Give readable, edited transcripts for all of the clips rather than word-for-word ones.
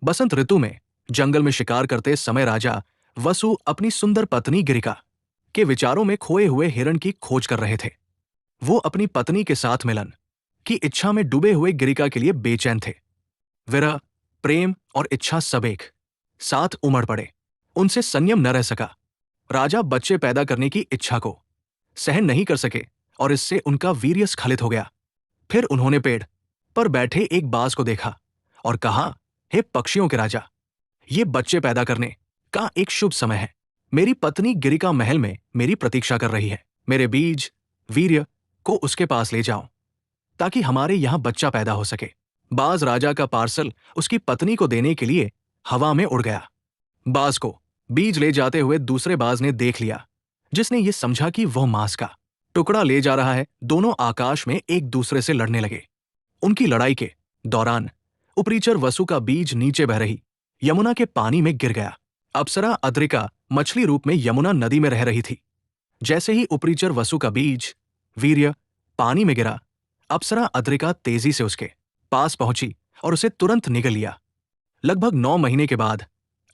बसंत ऋतु में जंगल में शिकार करते समय राजा वसु अपनी सुंदर पत्नी गिरिका के विचारों में खोए हुए हिरण की खोज कर रहे थे। वो अपनी पत्नी के साथ मिलन की इच्छा में डूबे हुए गिरिका के लिए बेचैन थे। विरह, प्रेम और इच्छा सब एक साथ उमड़ पड़े। उनसे संयम न रह सका। राजा बच्चे पैदा करने की इच्छा को सहन नहीं कर सके और इससे उनका वीर्य स्खलित हो गया। फिर उन्होंने पेड़ पर बैठे एक बाज को देखा और कहा, हे पक्षियों के राजा, ये बच्चे पैदा करने का एक शुभ समय है। मेरी पत्नी गिरिका महल में मेरी प्रतीक्षा कर रही है। मेरे बीज वीर्य को उसके पास ले जाओ ताकि हमारे यहां बच्चा पैदा हो सके। बाज राजा का पार्सल उसकी पत्नी को देने के लिए हवा में उड़ गया। बाज को बीज ले जाते हुए दूसरे बाज ने देख लिया, जिसने ये समझा कि वह मांस का टुकड़ा ले जा रहा है। दोनों आकाश में एक दूसरे से लड़ने लगे। उनकी लड़ाई के दौरान उपरीचर वसु का बीज नीचे बह रही यमुना के पानी में गिर गया। अप्सरा अद्रिका मछली रूप में यमुना नदी में रह रही थी। जैसे ही उपरीचर वसु का बीज वीर्य पानी में गिरा, अप्सरा अद्रिका तेजी से उसके पास पहुंची और उसे तुरंत निगल लिया। लगभग 9 महीने के बाद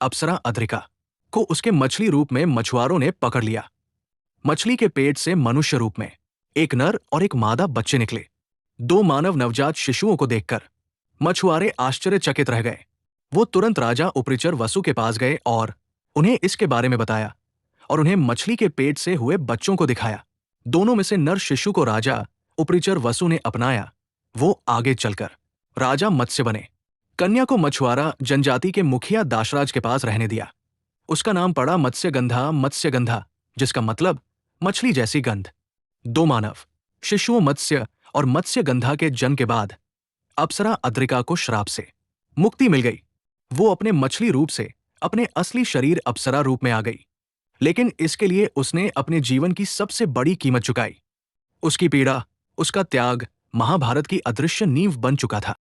अप्सरा अद्रिका को उसके मछली रूप में मछुआरों ने पकड़ लिया। मछली के पेट से मनुष्य रूप में एक नर और एक मादा बच्चे निकले। 2 मानव नवजात शिशुओं को देखकर मछुआरे आश्चर्यचकित रह गए। वो तुरंत राजा उपरीचर वसु के पास गए और उन्हें इसके बारे में बताया और उन्हें मछली के पेट से हुए बच्चों को दिखाया। दोनों में से नर शिशु को राजा उपरीचर वसु ने अपनाया। वो आगे चलकर राजा मत्स्य बने। कन्या को मछुआरा जनजाति के मुखिया दाशराज के पास रहने दिया। उसका नाम पड़ा मत्स्यगंधा, जिसका मतलब मछली जैसी गंध। 2 मानव शिशुओं मत्स्य और मत्स्यगंधा के जन्म के बाद अप्सरा अद्रिका को श्राप से मुक्ति मिल गई। वो अपने मछली रूप से अपने असली शरीर अप्सरा रूप में आ गई, लेकिन इसके लिए उसने अपने जीवन की सबसे बड़ी कीमत चुकाई। उसकी पीड़ा, उसका त्याग महाभारत की अदृश्य नींव बन चुका था।